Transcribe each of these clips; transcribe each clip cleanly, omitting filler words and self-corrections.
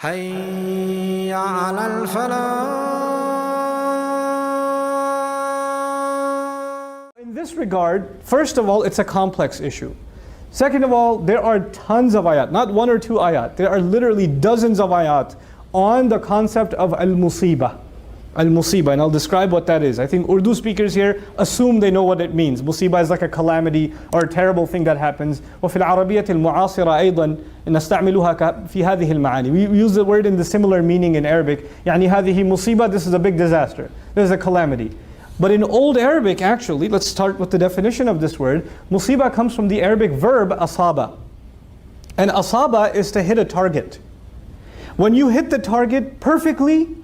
حي على الفلاح. In this regard, first of all, it's a complex issue. Second of all, there are tons of ayat, not one or two ayat. There are literally dozens of ayat on the concept of al-musibah. Al-musibah, and I'll describe what that is. I think Urdu speakers here assume they know what it means. Musibah is like a calamity or a terrible thing that happens. وفي العربية المعاصرة أيضا نستعملها في هذه المعاني. We use the word in the similar meaning in Arabic. يعني هذه مصيبة, this is a big disaster. This is a calamity. But in Old Arabic, actually, let's start with the definition of this word. Musibah comes from the Arabic verb asaba. And asaba is to hit a target. When you hit the target perfectly,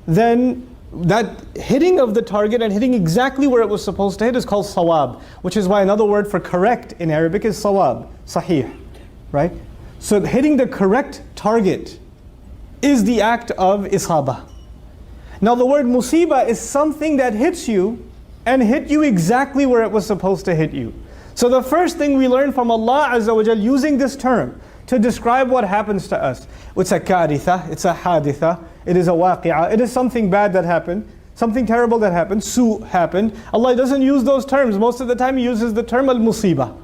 then that hitting of the target and hitting exactly where it was supposed to hit is called sawab, which is why another word for correct in Arabic is sawab, sahih, right? So hitting the correct target is the act of isabah. Now the word musibah is something that hits you and hit you exactly where it was supposed to hit you. So the first thing we learn from Allah Azza wa Jal using this term to describe what happens to us. It's a karitha, it's a haditha, it is a waqi'ah, it is something bad that happened, something terrible that happened, su happened. Allah doesn't use those terms. Most of the time He uses the term al-musibah.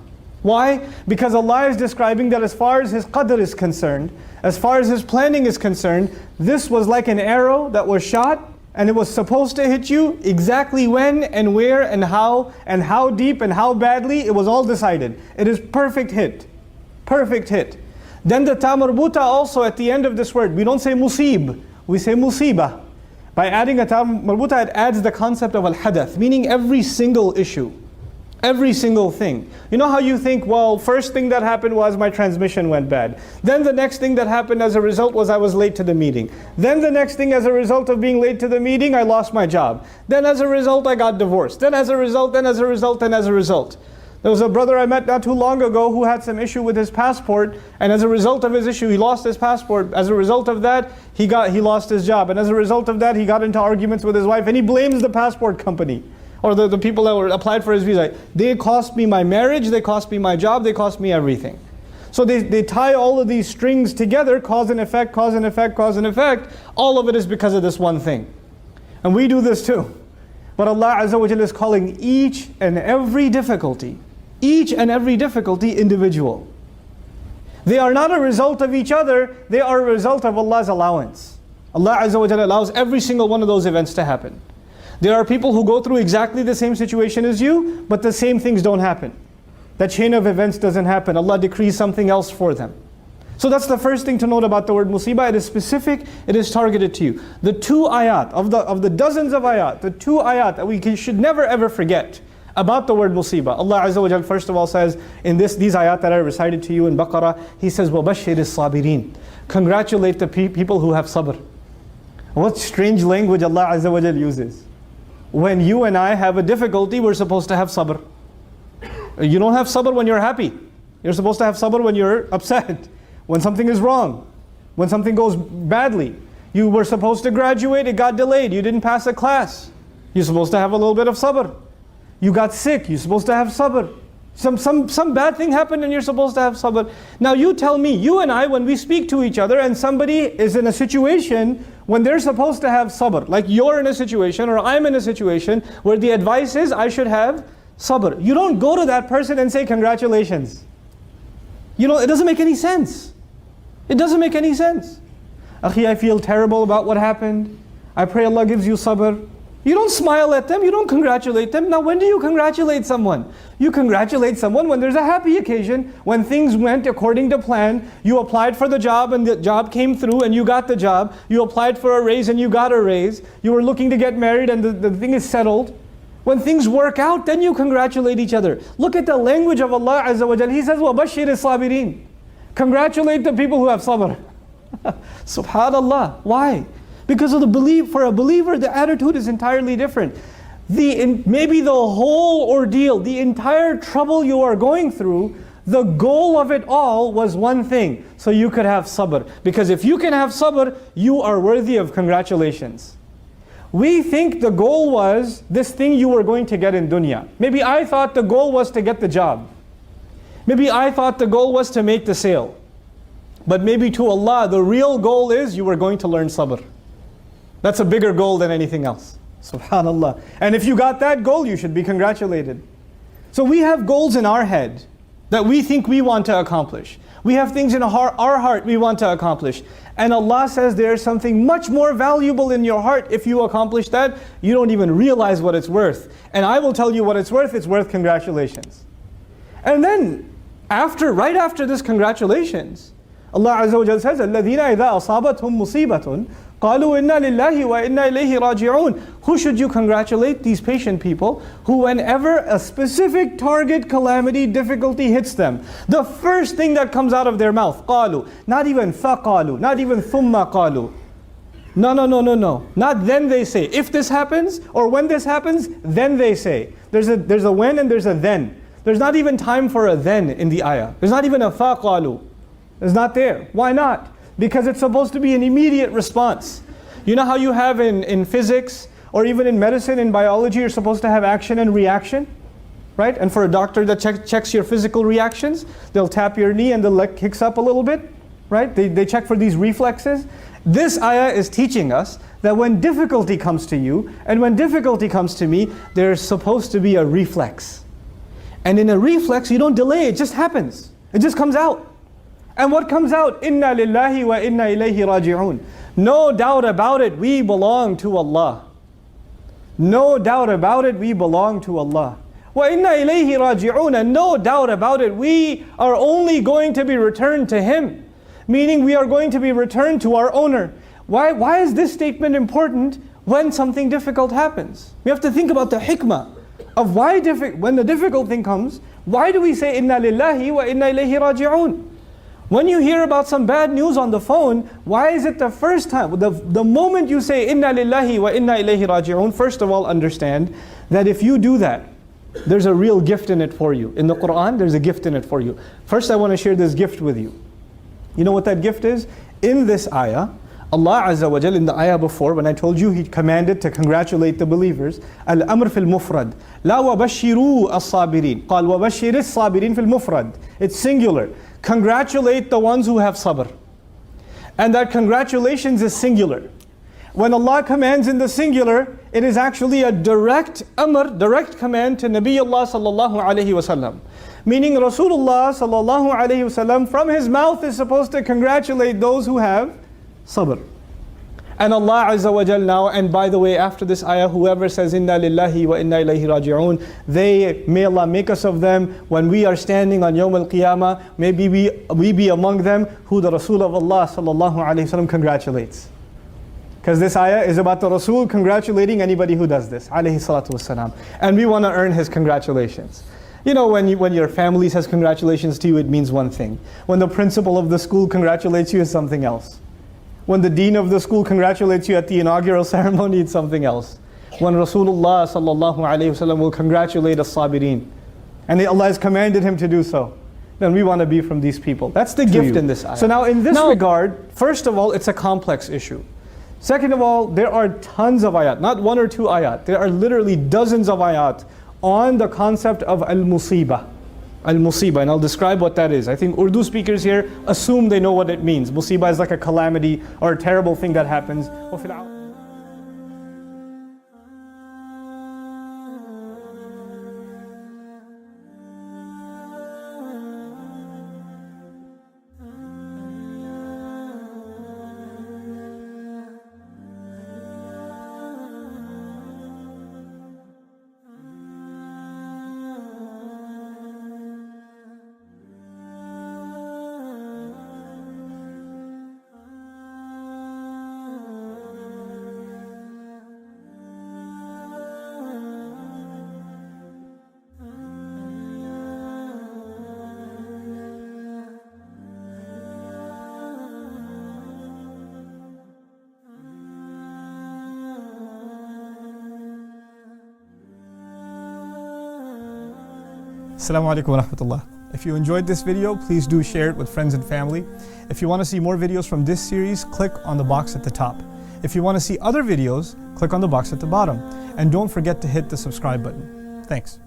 Why? Because Allah is describing that as far as His qadr is concerned, as far as His planning is concerned, this was like an arrow that was shot and it was supposed to hit you exactly when and where and how deep and how badly, it was all decided. It is perfect hit. Perfect hit. Then the ta marbuta also at the end of this word, we don't say musib, we say musibah. By adding a ta marbuta, it adds the concept of al-hadath, meaning every single issue, every single thing. You know how you think, well, first thing that happened was my transmission went bad. Then the next thing that happened as a result was I was late to the meeting. Then the next thing as a result of being late to the meeting, I lost my job. Then as a result, I got divorced. Then as a result, then as a result, then as a result. There was a brother I met not too long ago who had some issue with his passport, and as a result of his issue, he lost his passport. As a result of that, he lost his job. And as a result of that, he got into arguments with his wife, and he blames the passport company, or the people that were applied for his visa. They cost me my marriage, they cost me my job, they cost me everything. So they tie all of these strings together, cause and effect, cause and effect, cause and effect. All of it is because of this one thing. And we do this too. But Allah Azza wa Jalla is calling each and every difficulty individual. They are not a result of each other, they are a result of Allah's allowance. Allah Azza wa Jalla allows every single one of those events to happen. There are people who go through exactly the same situation as you, but the same things don't happen. That chain of events doesn't happen. Allah decrees something else for them. So that's the first thing to note about the word musibah. It is specific, it is targeted to you. The two ayat, of the dozens of ayat, the two ayat that we should never ever forget about the word musibah. Allah Azza wa Jal first of all says, in these ayat that I recited to you in Baqarah, He says, وَبَشِّرِ الصَّابِرِينَ. Congratulate the people who have sabr. What strange language Allah Azza wa Jal uses. When you and I have a difficulty, we're supposed to have sabr. You don't have sabr when you're happy. You're supposed to have sabr when you're upset, when something is wrong, when something goes badly. You were supposed to graduate, it got delayed, you didn't pass a class. You're supposed to have a little bit of sabr. You got sick, you're supposed to have sabr. Some bad thing happened and you're supposed to have sabr. Now you tell me, you and I, when we speak to each other and somebody is in a situation when they're supposed to have sabr, like you're in a situation or I'm in a situation where the advice is I should have sabr. You don't go to that person and say congratulations. You know, it doesn't make any sense. It doesn't make any sense. Akhi, I feel terrible about what happened. I pray Allah gives you sabr. You don't smile at them, you don't congratulate them. Now when do you congratulate someone? You congratulate someone when there's a happy occasion, when things went according to plan. You applied for the job and the job came through and you got the job. You applied for a raise and you got a raise. You were looking to get married and the thing is settled. When things work out, then you congratulate each other. Look at the language of Allah Azza wa Jal. He says, وَبَشِّرِ الصَّابِرِينَ. Congratulate the people who have sabr. Subhanallah. Why? Because of for a believer, the attitude is entirely different. Maybe the whole ordeal, the entire trouble you are going through, the goal of it all was one thing, so you could have sabr. Because if you can have sabr, you are worthy of congratulations. We think the goal was this thing you were going to get in dunya. Maybe I thought the goal was to get the job. Maybe I thought the goal was to make the sale. But maybe to Allah, the real goal is you are going to learn sabr. That's a bigger goal than anything else. Subhanallah. And if you got that goal, you should be congratulated. So we have goals in our head that we think we want to accomplish. We have things in our heart we want to accomplish. And Allah says there's something much more valuable in your heart. If you accomplish that, you don't even realize what it's worth. And I will tell you what it's worth congratulations. And then, right after this congratulations, Allah Azza wa Jalla says, الَّذِينَ إِذَا أَصَابَتْهُمْ مُصِيبَةٌ قَالُوا إِنَّا لِلَّهِ وَإِنَّا إِلَيْهِ رَاجِعُونَ. Who should you congratulate? These patient people who whenever a specific target calamity, difficulty hits them, the first thing that comes out of their mouth, قَالُوا. Not even فَقَالُوا, not even ثُمَّ قَالُوا. No. Not then they say. If this happens, or when this happens, then they say. There's a when and there's a then. There's not even time for a then in the ayah. There's not even a فَقَالُوا. It's not there. Why not? Because it's supposed to be an immediate response. You know how you have in physics, or even in medicine, in biology, you're supposed to have action and reaction? Right? And for a doctor that checks your physical reactions, they'll tap your knee and the leg kicks up a little bit. Right? They check for these reflexes. This ayah is teaching us that when difficulty comes to you, and when difficulty comes to me, there's supposed to be a reflex. And in a reflex, you don't delay, it just happens. It just comes out. And what comes out? Inna lillahi wa inna ilayhi raji'un. No doubt about it, we belong to Allah. No doubt about it, we belong to Allah. Wa inna ilayhi raji'un. And no doubt about it, we are only going to be returned to Him. Meaning we are going to be returned to our owner. Why is this statement important when something difficult happens? We have to think about the hikmah of when the difficult thing comes, why do we say inna lillahi wa inna ilayhi raji'un? When you hear about some bad news on the phone, why is it the first time, the moment you say inna lillahi wa inna ilayhi raji'un, first of all understand that if you do that, there's a real gift in it for you. In the Quran, there's a gift in it for you. First I want to share this gift with you. You know what that gift is? In this ayah, Allah Azza wa Jal, in the ayah before, when I told you He commanded to congratulate the believers, Al-Amr fil Mufrad, La wabashiru as-sabirin, Qal wabashir as-sabirin fil Mufrad. It's singular. Congratulate the ones who have sabr. And that congratulations is singular. When Allah commands in the singular, it is actually a direct command to Nabiullah sallallahu alayhi wasallam. Meaning Rasulullah sallallahu alayhi wasallam from his mouth is supposed to congratulate those who have sabr. And Allah Azza wa Jal now, and by the way, after this ayah, whoever says inna lillahi wa inna ilayhi raji'un, may Allah make us of them when we are standing on Yawm al-Qiyamah, maybe we be among them who the Rasul of Allah sallallahu alayhi wasallam congratulates. Because this ayah is about the Rasul congratulating anybody who does this, alayhi salatu wassalam. And we want to earn his congratulations. You know, when your family says congratulations to you, it means one thing. When the principal of the school congratulates you, it's something else. When the dean of the school congratulates you at the inaugural ceremony, it's something else. When Rasulullah sallallahu alayhi wasallam will congratulate as-sabirin, and Allah has commanded him to do so, then we want to be from these people. That's the gift in this ayah. So now in this regard, first of all, it's a complex issue. Second of all, there are tons of ayat, not one or two ayat. There are literally dozens of ayat on the concept of al-musibah. Al-musibah, and I'll describe what that is. I think Urdu speakers here assume they know what it means. Musibah is like a calamity or a terrible thing that happens. Assalamu alaikum wa rahmatullah. If you enjoyed this video, please do share it with friends and family. If you want to see more videos from this series, click on the box at the top. If you want to see other videos, click on the box at the bottom. And don't forget to hit the subscribe button. Thanks.